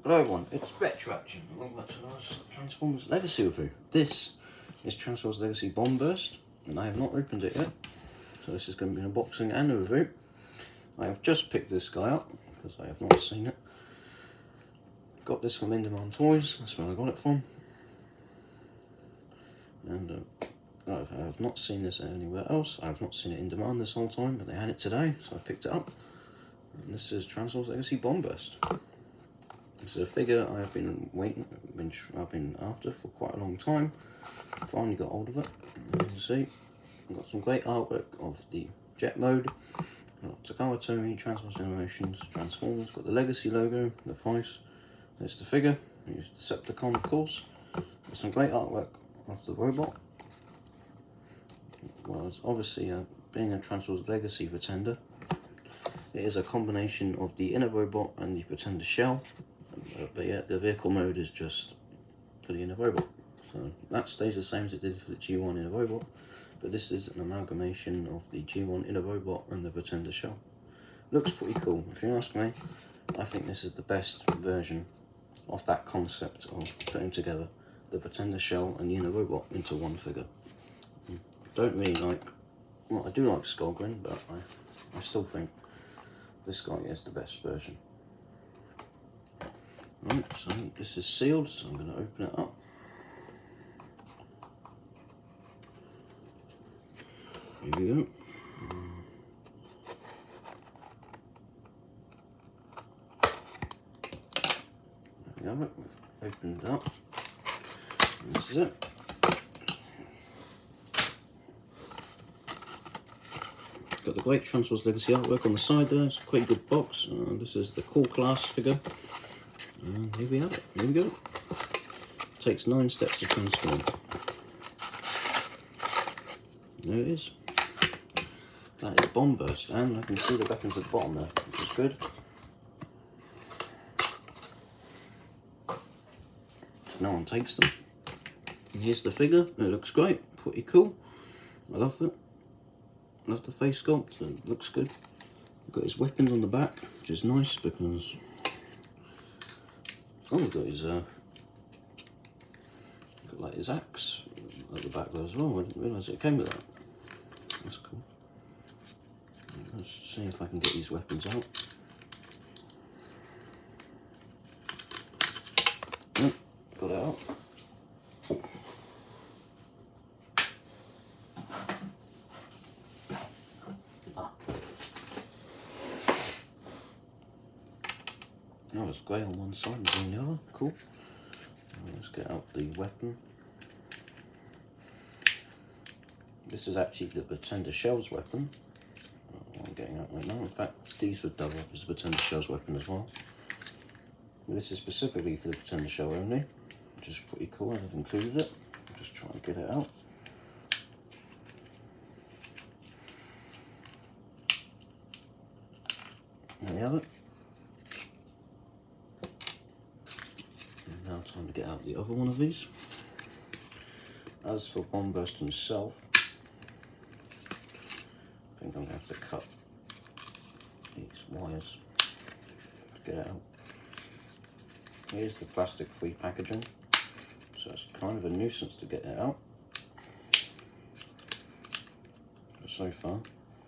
Hello everyone, it's Retroaction. Welcome back to another Transformers Legacy review. This is Transformers Legacy Bomb Burst, and I have not opened it yet. So this is going to be an unboxing and a review. I have just picked this guy up, because I have not seen it. Got this from In Demand Toys, that's where I got it from. And I have not seen this anywhere else. I have not seen it in demand this whole time, but they had it today, so I picked it up. And this is Transformers Legacy Bomb Burst. This is a figure I have been I've been after for quite a long time. Finally got hold of it. As you can see, I've got some great artwork of the jet mode. Got Takara Tomy, Transformers Generations, Transformers. Got the Legacy logo, the price. There's the figure. There's Decepticon, of course. Got some great artwork of the robot. Well, it's obviously being a Transformers Legacy Pretender, it is a combination of the inner robot and the Pretender shell. But yeah, the vehicle mode is just for the inner robot. So that stays the same as it did for the G1 inner robot. But this is an amalgamation of the G1 inner robot and the Pretender shell. Looks pretty cool. If you ask me, I think this is the best version of that concept of putting together the Pretender shell and the inner robot into one figure. Don't really like, well, I do like Skullgrin, but I still think this guy is the best version. Right, so this is sealed, so I'm going to open it up. Here we go. There we have it. We've opened it up. This is it. Got the great Transformers Legacy artwork on the side there. It's a quite good box. This is the core class figure. And here we have it. Here we go. It takes 9 steps to transform. There it is. That is Bomb Burst, and I can see the weapons at the bottom there, which is good. So no one takes them. And here's the figure. It looks great. Pretty cool. I love it. Love the face sculpt. It looks good. Got his weapons on the back, which is nice because we've got his got like his axe at the back there as well. I didn't realise it came with that. That's cool. Let's see if I can get these weapons out. Yep, got it out. Oh, it's grey on one side and green on the other. Cool. Let's get out the weapon. This is actually the Pretender shell's weapon. I'm getting out right now. In fact, these would double up as the Pretender shell's weapon as well. But this is specifically for the Pretender shell only, which is pretty cool. I've included it. I'll just try and get it out. There we have it. And now time to get out the other one of these. As for Bomb Burst himself, I think I'm going to have to cut these wires to get it out. Here's the plastic-free packaging, so it's kind of a nuisance to get it out. But so far,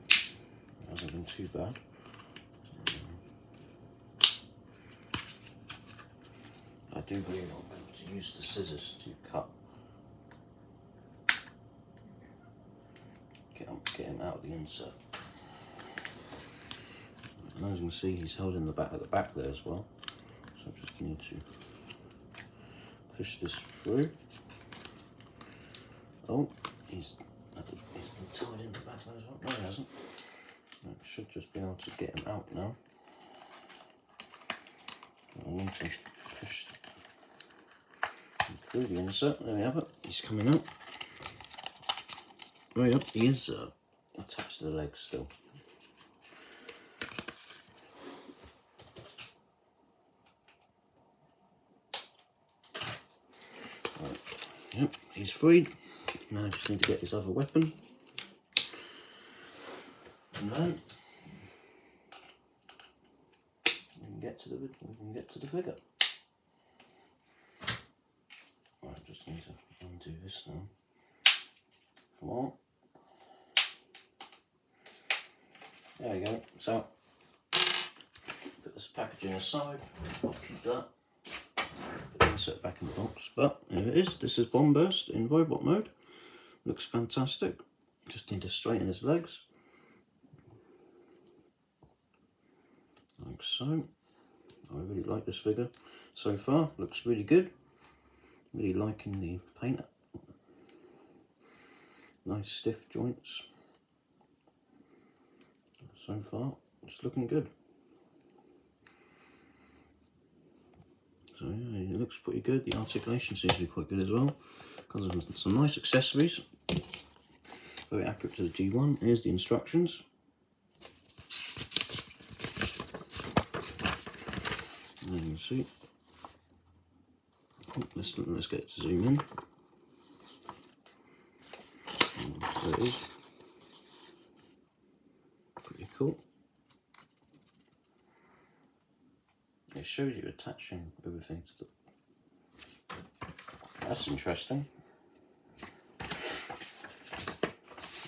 it hasn't been too bad. I do believe I'm going to use the scissors to cut. Get him out of the insert. And as you can see, he's held in the back at the back there as well. So I just need to push this through. Oh, he's been tied in the back there as well. No, he hasn't. I should just be able to get him out now. I need to push him through the insert. There we have it. He's coming out. Oh, yep, he is attached to the legs still. Right. Yep, he's freed. Now I just need to get his other weapon. And then we can get to the figure. just need to undo this now. Come on. There we go. So, put this packaging aside. I'll keep that. Insert back in the box. But here it is. This is Bombburst in robot mode. Looks fantastic. Just need to straighten his legs. Like so. I really like this figure so far. Looks really good. Really liking the paint. Nice stiff joints. So far, it's looking good. So yeah, it looks pretty good. The articulation seems to be quite good as well. Comes with some nice accessories. Very accurate to the G1. Here's the instructions. And you can see. Let's get it to zoom in. And there it is. Pretty cool. It shows you attaching everything to the... That's interesting.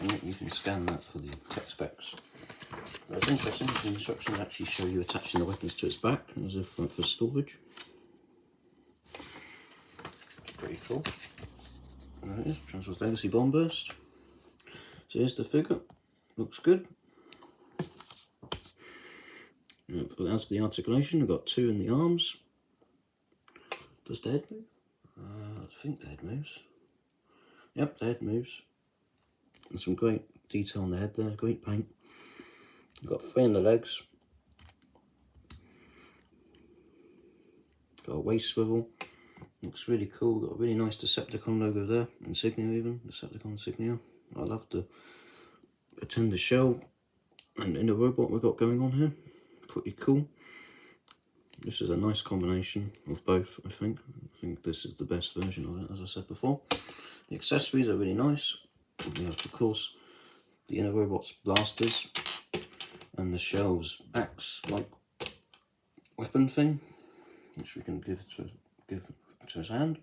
And you can scan that for the tech specs. That's interesting. The instructions actually show you attaching the weapons to its back, as if for storage. Pretty cool. There it is, Transformers Legacy Bombburst. So here's the figure. Looks good. As for the articulation, I've got 2 in the arms. Does the head move? I think the head moves. Yep, the head moves. And some great detail on the head there, great paint. You've got 3 in the legs. Got a waist swivel. Looks really cool. Got a really nice Decepticon logo there, insignia even, Decepticon insignia. I love the Pretender shell and inner robot we've got going on here. Pretty cool. This is a nice combination of both, I think. I think this is the best version of it, as I said before. The accessories are really nice. We have, of course, the inner robot's blasters and the shell's axe-like weapon thing, which we can give to his hand.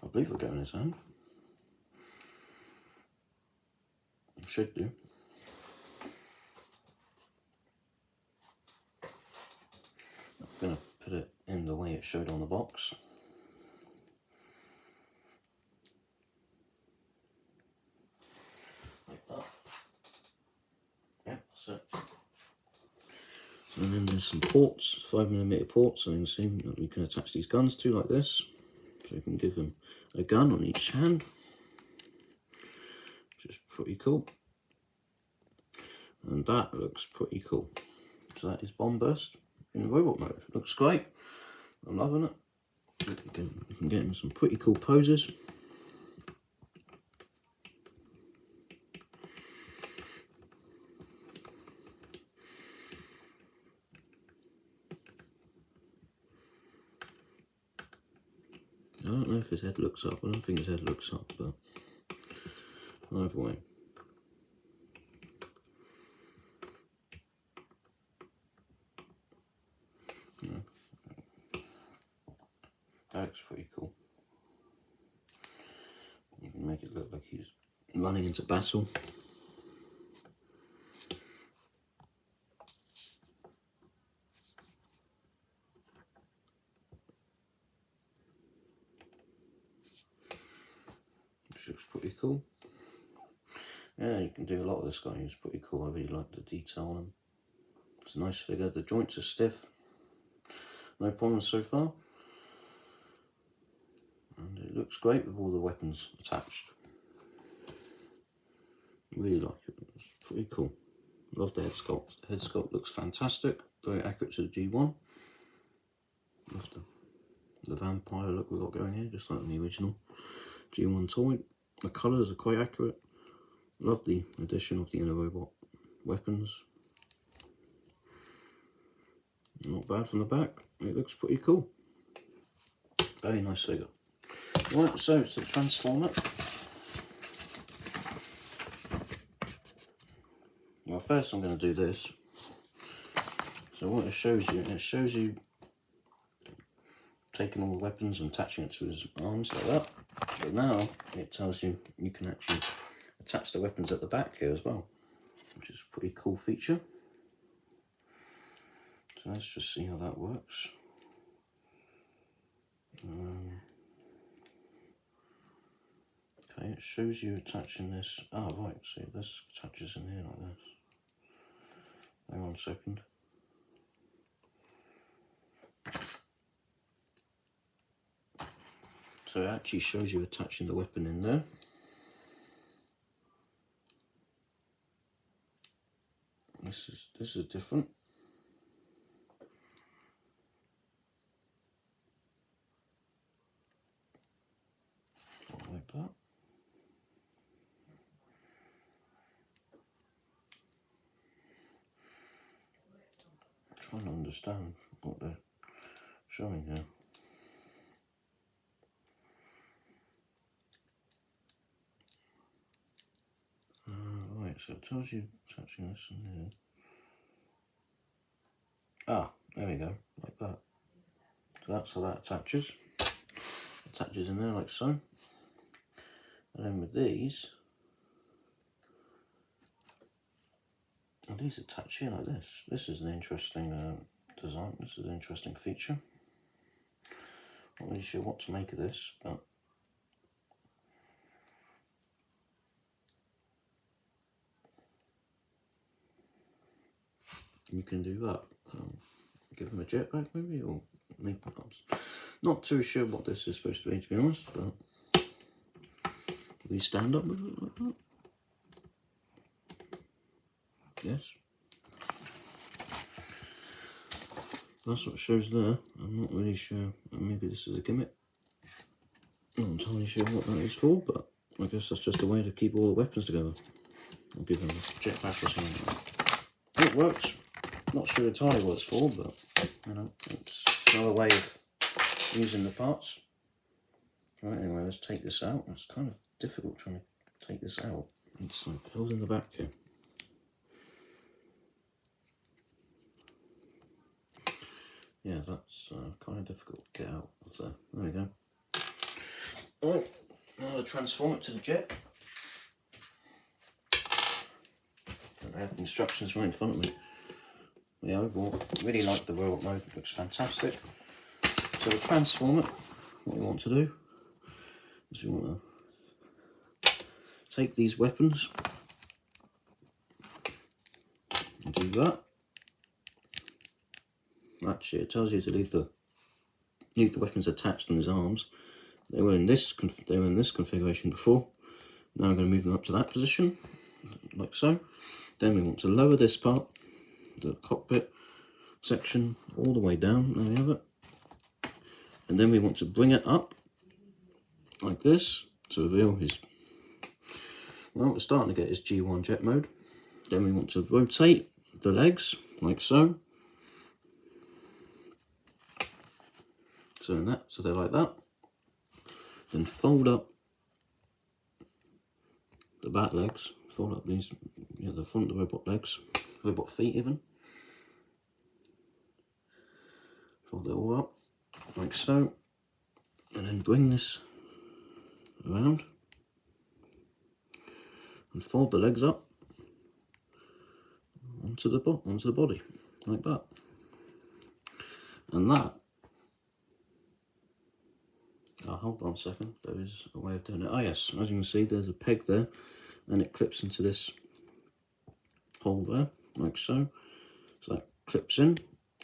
I believe it'll go in his hand. It should do. I'm going to put it in the way it showed on the box. Like that. Yep, that's it. And then there's some ports, 5mm ports, so you can see that we can attach these guns to like this. So you can give them a gun on each hand, which is pretty cool. And that looks pretty cool. So that is Bombburst in robot mode. Looks great. I'm loving it. You can get in some pretty cool poses. I don't know if his head looks up. I don't think his head looks up, but either way. Yeah. That looks pretty cool. You can make it look like he's running into battle. Which looks pretty cool. Yeah, you can do a lot of this guy. He's pretty cool. I really like the detail on him. It's a nice figure. The joints are stiff. No problems so far. And it looks great with all the weapons attached. Really like it. It's pretty cool. Love the head sculpt. The head sculpt looks fantastic. Very accurate to the G1. Love the vampire look we've got going here, just like in the original G1 toy. The colours are quite accurate. Love the addition of the inner robot weapons. Not bad from the back. It looks pretty cool. Very nice figure. Right, so to transform it. Well, first I'm going to do this. So what it shows you taking all the weapons and attaching it to his arms like that. But now it tells you you can actually attach the weapons at the back here as well, which is a pretty cool feature. So let's just see how that works. Okay, it shows you attaching this. Oh right, see this attaches in here like this. Hang on a second. So it actually shows you attaching the weapon in there. This is different. Like that. I'm trying to understand what they're showing here. Right, so it tells you attaching this in here. Ah, there we go, like that. So that's how that attaches. Attaches in there like so. And then with these attach here like this. This is an interesting design. This is an interesting feature. Not really sure what to make of this, but you can do that. Give them a jetpack maybe, or maybe I'm not too sure what this is supposed to be honest, but we stand up with it like that. Yes. That's what it shows there. I'm not really sure. Maybe this is a gimmick. I'm not entirely sure what that is for, but I guess that's just a way to keep all the weapons together. I'll give them a jetpack or something. It works. Not sure entirely what it's for, but you know, it's another way of using the parts. Right, anyway, let's take this out. It's kind of difficult trying to take this out. It's like holes in the back here. Yeah, that's kind of difficult to get out of there. There we go. Right, now to transform it to the jet. I have the instructions right in front of me. Yeah, overall, really like the robot mode. It looks fantastic. So to transform it, what we want to do is we want to take these weapons and do that. Actually, it tells you to leave the weapons attached on his arms. They were in this configuration before. Now I'm going to move them up to that position, like so. Then we want to lower this part, the cockpit section, all the way down. There we have it. And then we want to bring it up like this to reveal his. Well, we're starting to get his G1 jet mode. Then we want to rotate the legs like so. So they're like that. Then fold up the back legs. Fold up these, the front of the robot legs, robot feet even. Fold it all up like so, and then bring this around and fold the legs up onto the body like that. And that. Oh, hold on a second. There is a way of doing it. Oh yes, as you can see, there's a peg there, and it clips into this hole there, like so. So that clips in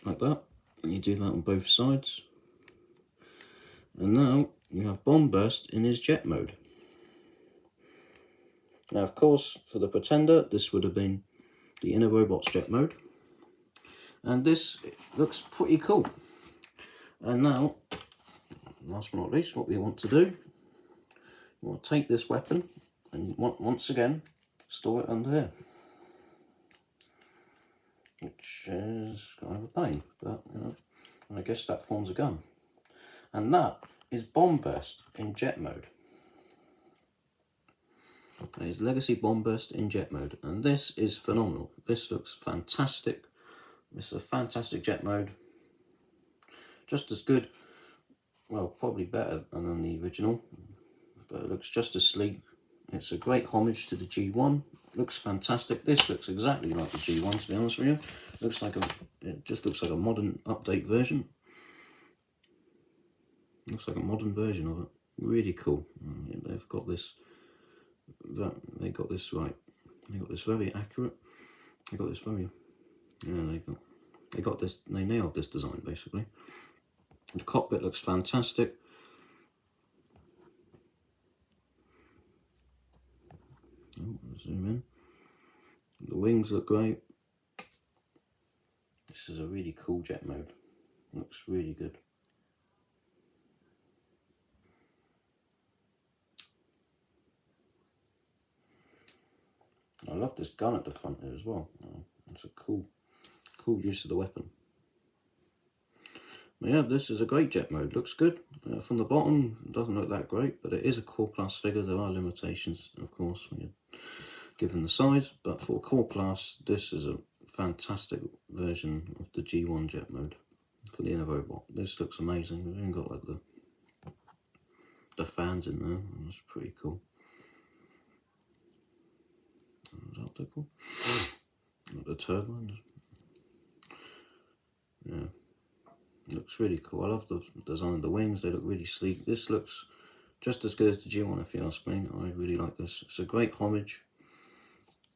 like that, and you do that on both sides. And now you have Bomb Burst in his jet mode. Now, of course, for the Pretender, this would have been the Inner Robot's jet mode, and this looks pretty cool. And now, last but not least, what we want to do, we want to take this weapon and once again store it under here, which is kind of a pain, but you know, and I guess that forms a gun. And that is Bomb Burst in jet mode. That is Legacy Bomb Burst in jet mode, and this is phenomenal. This looks fantastic. This is a fantastic jet mode, just as good well, probably better than the original, but it looks just as sleek. It's a great homage to the G1. Looks fantastic. This looks exactly like the G1, to be honest with you. It just looks like a modern update version. Looks like a modern version of it. Really cool. They've got this. They got this right. They got this very accurate. They got this very. Yeah, they got this. They nailed this design basically. The cockpit looks fantastic. Oh, zoom in. The wings look great. This is a really cool jet mode. Looks really good. I love this gun at the front there as well. It's a cool use of the weapon. But yeah, this is a great jet mode. Looks good. From the bottom, it doesn't look that great, but it is a Core Plus figure. There are limitations, of course, when you're given the size. But for Core Plus, this is a fantastic version of the G1 jet mode for the Innovobot. This looks amazing. We've even got like the fans in there. That's pretty cool. Is that cool? The turbine. Yeah. Looks really cool. I love the design of the wings. They look really sleek. This looks just as good as the G1 if you ask me. I really like this. It's a great homage.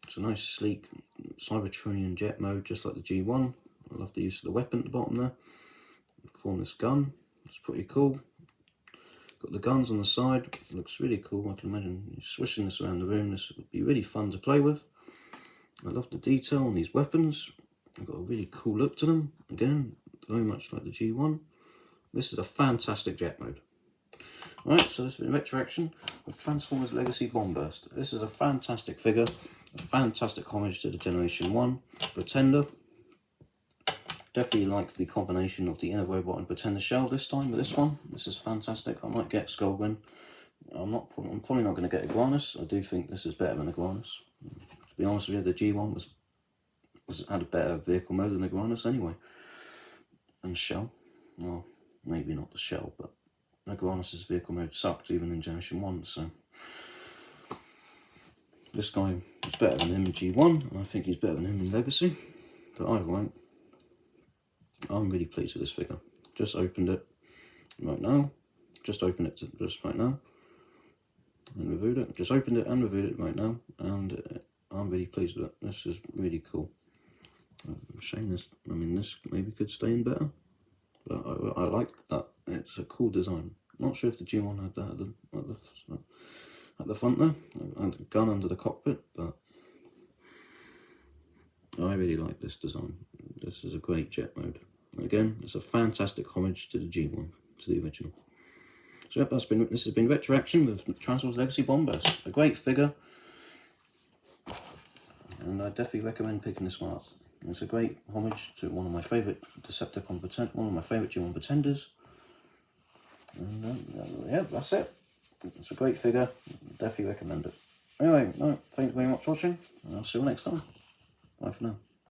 It's a nice sleek Cybertronian jet mode just like the G1. I love the use of the weapon at the bottom there. Form this gun. It's pretty cool. Got the guns on the side. Looks really cool. I can imagine swishing this around the room. This would be really fun to play with. I love the detail on these weapons. They've got a really cool look to them. Again, very much like the G1. This is a fantastic jet mode. Right, so this has been Retroaction of Transformers Legacy Bombburst. This is a fantastic figure, a fantastic homage to the Generation 1 Pretender. Definitely like the combination of the Innovobot and Pretender shell this time with this one. This is fantastic. I might get Skullgrin. I'm probably not going to get Iguanus. I do think this is better than Iguanus. To be honest with you, the G1 had a better vehicle mode than Iguanus anyway. And shell. Well, maybe not the shell, but Iguanus's vehicle mode sucked even in Generation 1, so this guy is better than him in G1, and I think he's better than him in Legacy, but either way, I'm really pleased with this figure. Just opened it right now, just right now, and reviewed it, just opened it and reviewed it right now, and I'm really pleased with it. This is really cool. I'm saying this, I mean this maybe could stay in better, but I like that. It's a cool design. Not sure if the G1 had that at the front there, and a gun under the cockpit, but I really like this design. This is a great jet mode. Again, it's a fantastic homage to the G1, to the original. So yep, this has been Retroaction with Transformers Legacy Bombburst. A great figure, and I definitely recommend picking this one up. It's a great homage to one of my favourite Decepticon one of my favourite G1 Pretenders. And yeah, that's it. It's a great figure. Definitely recommend it. Anyway, no, thanks very much for watching, and I'll see you next time. Bye for now.